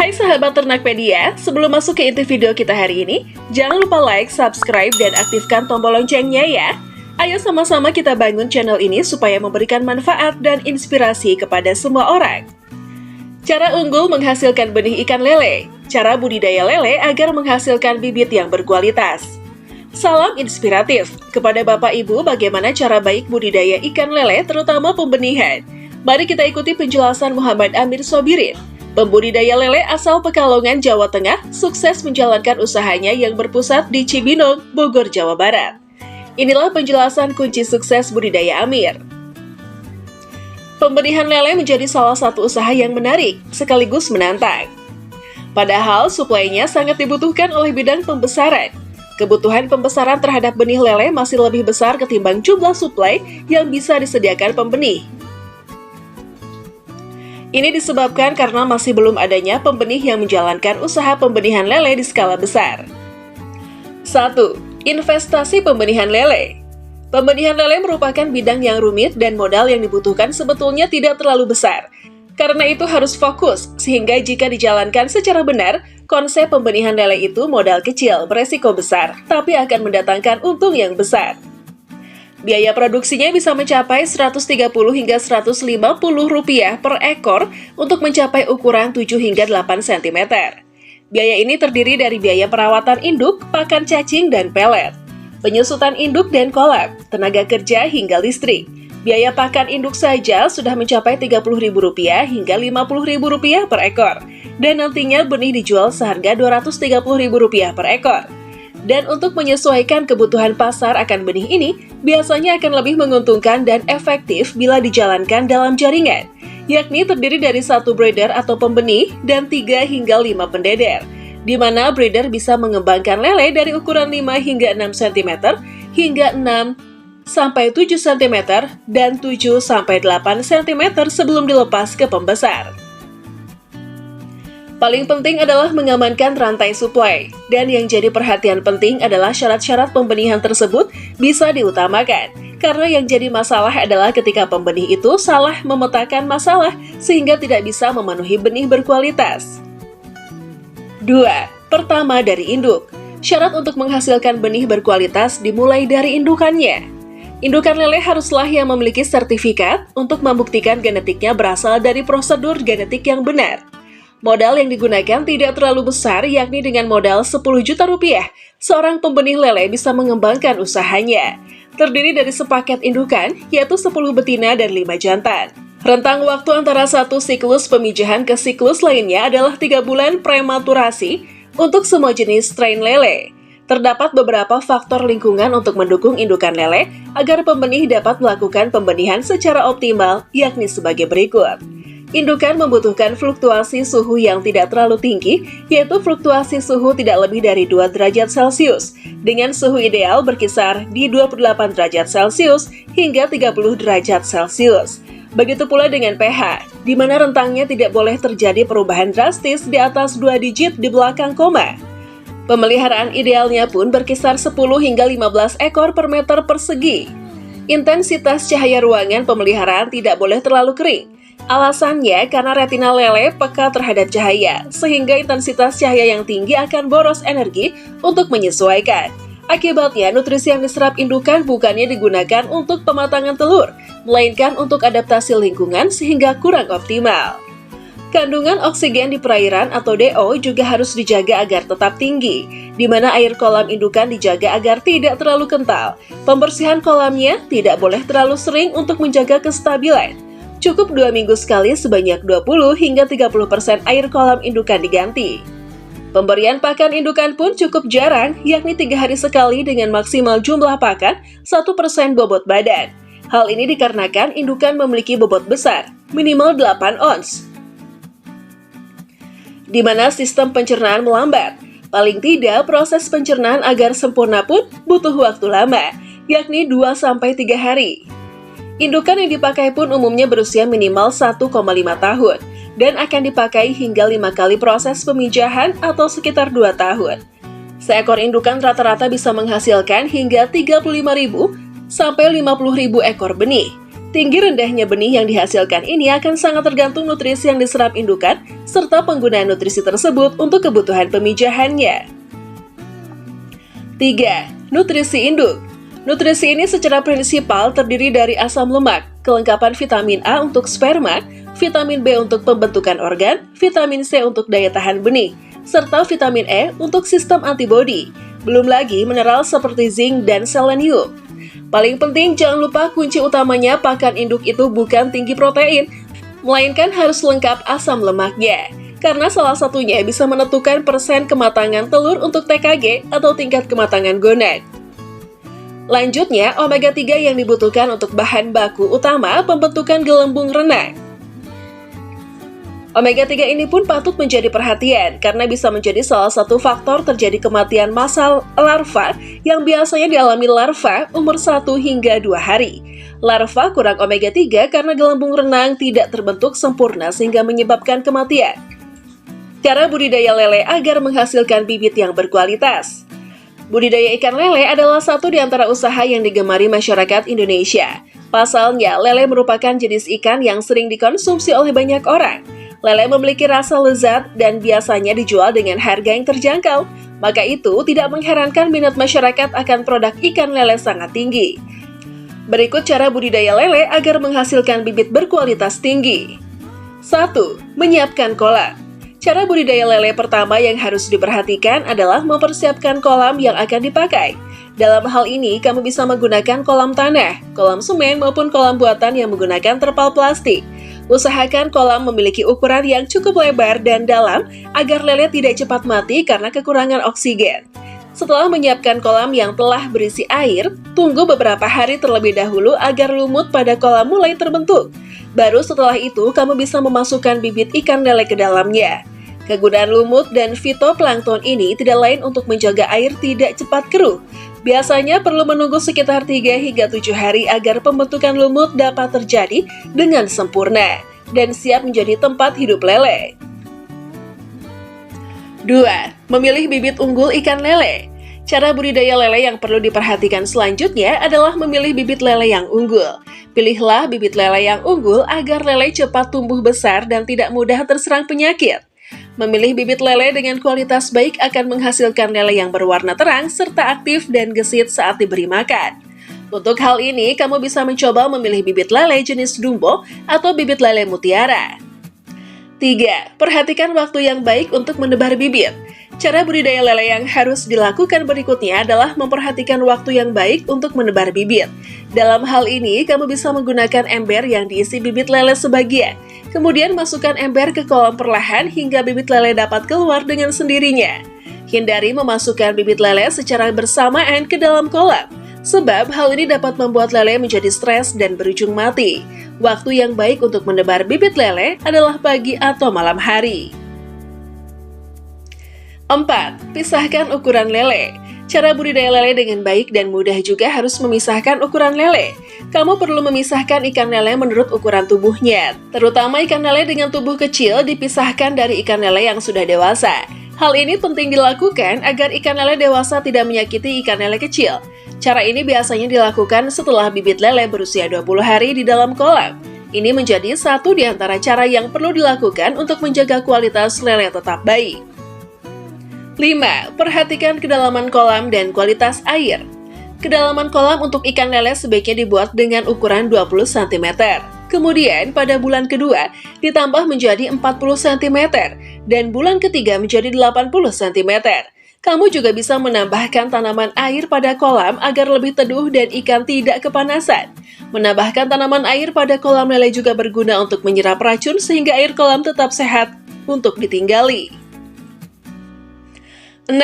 Hai sahabat Ternakpedia, sebelum masuk ke inti video kita hari ini, jangan lupa like, subscribe, dan aktifkan tombol loncengnya ya. Ayo sama-sama kita bangun channel ini supaya memberikan manfaat dan inspirasi kepada semua orang. Cara unggul menghasilkan benih ikan lele. Cara budidaya lele agar menghasilkan bibit yang berkualitas. Salam inspiratif kepada Bapak Ibu bagaimana cara baik budidaya ikan lele terutama pembenihan. Mari kita ikuti penjelasan Muhammad Amir Sobirin, pembudidaya lele asal Pekalongan, Jawa Tengah, sukses menjalankan usahanya yang berpusat di Cibinong, Bogor, Jawa Barat. Inilah penjelasan kunci sukses budidaya Amir. Pembenihan lele menjadi salah satu usaha yang menarik, sekaligus menantang. Padahal suplainya sangat dibutuhkan oleh bidang pembesaran. Kebutuhan pembesaran terhadap benih lele masih lebih besar ketimbang jumlah suplai yang bisa disediakan pembenih. Ini disebabkan karena masih belum adanya pembenih yang menjalankan usaha pembenihan lele di skala besar. 1. Investasi pembenihan lele. Pembenihan lele merupakan bidang yang rumit dan modal yang dibutuhkan sebetulnya tidak terlalu besar. Karena itu harus fokus, sehingga jika dijalankan secara benar, konsep pembenihan lele itu modal kecil, beresiko besar, tapi akan mendatangkan untung yang besar. Biaya produksinya bisa mencapai Rp130 hingga Rp150 per ekor untuk mencapai ukuran 7 hingga 8 cm. Biaya ini terdiri dari biaya perawatan induk, pakan cacing, dan pelet, penyusutan induk dan kolam, tenaga kerja hingga listrik. Biaya pakan induk saja sudah mencapai Rp30.000 hingga Rp50.000 per ekor, dan nantinya benih dijual seharga Rp230.000 per ekor. Dan untuk menyesuaikan kebutuhan pasar akan benih ini, biasanya akan lebih menguntungkan dan efektif bila dijalankan dalam jaringan, yakni terdiri dari 1 breeder atau pembenih dan 3 hingga 5 pendeder, di mana breeder bisa mengembangkan lele dari ukuran 5 hingga 6 cm hingga 6 sampai 7 cm dan 7 sampai 8 cm sebelum dilepas ke pembesar. Paling penting adalah mengamankan rantai suplai, dan yang jadi perhatian penting adalah syarat-syarat pembenihan tersebut bisa diutamakan, karena yang jadi masalah adalah ketika pembenih itu salah memetakan masalah sehingga tidak bisa memenuhi benih berkualitas. 2. Pertama dari induk. Syarat untuk menghasilkan benih berkualitas dimulai dari indukannya. Indukan lele haruslah yang memiliki sertifikat untuk membuktikan genetiknya berasal dari prosedur genetik yang benar. Modal yang digunakan tidak terlalu besar, yakni dengan modal Rp10 juta, seorang pembenih lele bisa mengembangkan usahanya. Terdiri dari sepaket indukan, yaitu 10 betina dan 5 jantan. Rentang waktu antara satu siklus pemijahan ke siklus lainnya adalah 3 bulan prematurasi untuk semua jenis strain lele. Terdapat beberapa faktor lingkungan untuk mendukung indukan lele agar pembenih dapat melakukan pembenihan secara optimal, yakni sebagai berikut. Indukan membutuhkan fluktuasi suhu yang tidak terlalu tinggi, yaitu fluktuasi suhu tidak lebih dari 2 derajat Celcius, dengan suhu ideal berkisar di 28 derajat Celcius hingga 30 derajat Celcius. Begitu pula dengan pH, di mana rentangnya tidak boleh terjadi perubahan drastis di atas 2 digit di belakang koma. Pemeliharaan idealnya pun berkisar 10 hingga 15 ekor per meter persegi. Intensitas cahaya ruangan pemeliharaan tidak boleh terlalu kering. Alasannya karena retina lele peka terhadap cahaya, sehingga intensitas cahaya yang tinggi akan boros energi untuk menyesuaikan. Akibatnya, nutrisi yang diserap indukan bukannya digunakan untuk pematangan telur, melainkan untuk adaptasi lingkungan sehingga kurang optimal. Kandungan oksigen di perairan atau DO juga harus dijaga agar tetap tinggi, di mana air kolam indukan dijaga agar tidak terlalu kental. Pembersihan kolamnya tidak boleh terlalu sering untuk menjaga kestabilan. Cukup 2 minggu sekali sebanyak 20 hingga 30% air kolam indukan diganti. Pemberian pakan indukan pun cukup jarang, yakni 3 hari sekali dengan maksimal jumlah pakan 1% bobot badan. Hal ini dikarenakan indukan memiliki bobot besar, minimal 8 ons. Di mana sistem pencernaan melambat. Paling tidak, proses pencernaan agar sempurna pun butuh waktu lama, yakni 2-3 hari. Indukan yang dipakai pun umumnya berusia minimal 1,5 tahun, dan akan dipakai hingga 5 kali proses pemijahan atau sekitar 2 tahun. Seekor indukan rata-rata bisa menghasilkan hingga 35.000 sampai 50.000 ekor benih. Tinggi rendahnya benih yang dihasilkan ini akan sangat tergantung nutrisi yang diserap indukan serta penggunaan nutrisi tersebut untuk kebutuhan pemijahannya. 3. Nutrisi induk. Nutrisi ini secara prinsipal terdiri dari asam lemak, kelengkapan vitamin A untuk sperma, vitamin B untuk pembentukan organ, vitamin C untuk daya tahan benih, serta vitamin E untuk sistem antibodi. Belum lagi mineral seperti zinc dan selenium. Paling penting, jangan lupa kunci utamanya pakan induk itu bukan tinggi protein, melainkan harus lengkap asam lemaknya. Karena salah satunya bisa menentukan persen kematangan telur untuk TKG atau tingkat kematangan gonad. Lanjutnya, omega 3 yang dibutuhkan untuk bahan baku utama pembentukan gelembung renang. Omega 3 ini pun patut menjadi perhatian karena bisa menjadi salah satu faktor terjadi kematian massal larva yang biasanya dialami larva umur 1 hingga 2 hari. Larva kurang omega 3 karena gelembung renang tidak terbentuk sempurna sehingga menyebabkan kematian. Cara budidaya lele agar menghasilkan bibit yang berkualitas. Budidaya ikan lele adalah satu di antara usaha yang digemari masyarakat Indonesia. Pasalnya, lele merupakan jenis ikan yang sering dikonsumsi oleh banyak orang. Lele memiliki rasa lezat dan biasanya dijual dengan harga yang terjangkau. Maka itu tidak mengherankan minat masyarakat akan produk ikan lele sangat tinggi. Berikut cara budidaya lele agar menghasilkan bibit berkualitas tinggi. 1. Menyiapkan kolam. Cara budidaya lele pertama yang harus diperhatikan adalah mempersiapkan kolam yang akan dipakai. Dalam hal ini, kamu bisa menggunakan kolam tanah, kolam semen, maupun kolam buatan yang menggunakan terpal plastik. Usahakan kolam memiliki ukuran yang cukup lebar dan dalam agar lele tidak cepat mati karena kekurangan oksigen. Setelah menyiapkan kolam yang telah berisi air, tunggu beberapa hari terlebih dahulu agar lumut pada kolam mulai terbentuk. Baru setelah itu, kamu bisa memasukkan bibit ikan lele ke dalamnya. Kegunaan lumut dan fitoplankton ini tidak lain untuk menjaga air tidak cepat keruh. Biasanya perlu menunggu sekitar 3 hingga 7 hari agar pembentukan lumut dapat terjadi dengan sempurna dan siap menjadi tempat hidup lele. 2. Memilih bibit unggul ikan lele. Cara budidaya lele yang perlu diperhatikan selanjutnya adalah memilih bibit lele yang unggul. Pilihlah bibit lele yang unggul agar lele cepat tumbuh besar dan tidak mudah terserang penyakit. Memilih bibit lele dengan kualitas baik akan menghasilkan lele yang berwarna terang serta aktif dan gesit saat diberi makan. Untuk hal ini, kamu bisa mencoba memilih bibit lele jenis Dumbo atau bibit lele mutiara. 3. Perhatikan waktu yang baik untuk menebar bibit. Cara budidaya lele yang harus dilakukan berikutnya adalah memperhatikan waktu yang baik untuk menebar bibit. Dalam hal ini, kamu bisa menggunakan ember yang diisi bibit lele sebagian. Kemudian masukkan ember ke kolam perlahan hingga bibit lele dapat keluar dengan sendirinya. Hindari memasukkan bibit lele secara bersamaan ke dalam kolam, sebab hal ini dapat membuat lele menjadi stres dan berujung mati. Waktu yang baik untuk menebar bibit lele adalah pagi atau malam hari. 4. Pisahkan ukuran lele. Cara budidaya lele dengan baik dan mudah juga harus memisahkan ukuran lele. Kamu perlu memisahkan ikan lele menurut ukuran tubuhnya. Terutama ikan lele dengan tubuh kecil dipisahkan dari ikan lele yang sudah dewasa. Hal ini penting dilakukan agar ikan lele dewasa tidak menyakiti ikan lele kecil. Cara ini biasanya dilakukan setelah bibit lele berusia 20 hari di dalam kolam. Ini menjadi satu di antara cara yang perlu dilakukan untuk menjaga kualitas lele tetap baik. 5. Perhatikan kedalaman kolam dan kualitas air. Kedalaman kolam untuk ikan lele sebaiknya dibuat dengan ukuran 20 cm. Kemudian pada bulan kedua ditambah menjadi 40 cm dan bulan ketiga menjadi 80 cm. Kamu juga bisa menambahkan tanaman air pada kolam agar lebih teduh dan ikan tidak kepanasan. Menambahkan tanaman air pada kolam lele juga berguna untuk menyerap racun sehingga air kolam tetap sehat untuk ditinggali. 6.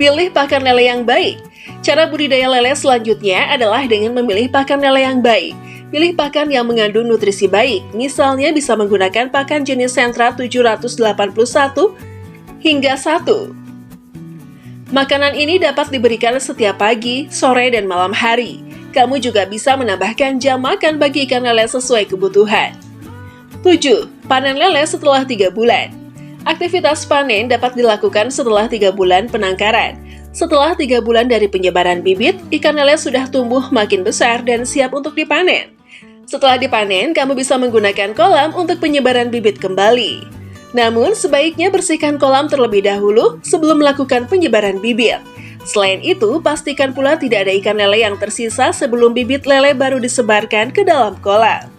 Pilih pakan lele yang baik. Cara budidaya lele selanjutnya adalah dengan memilih pakan lele yang baik. Pilih pakan yang mengandung nutrisi baik, misalnya bisa menggunakan pakan jenis Sentra 781 hingga 1. Makanan ini dapat diberikan setiap pagi, sore, dan malam hari. Kamu juga bisa menambahkan jam makan bagi ikan lele sesuai kebutuhan. 7. Panen lele setelah 3 bulan. Aktivitas panen dapat dilakukan setelah 3 bulan penangkaran. Setelah 3 bulan dari penyebaran bibit, ikan lele sudah tumbuh makin besar dan siap untuk dipanen. Setelah dipanen, kamu bisa menggunakan kolam untuk penyebaran bibit kembali. Namun, sebaiknya bersihkan kolam terlebih dahulu sebelum melakukan penyebaran bibit. Selain itu, pastikan pula tidak ada ikan lele yang tersisa sebelum bibit lele baru disebarkan ke dalam kolam.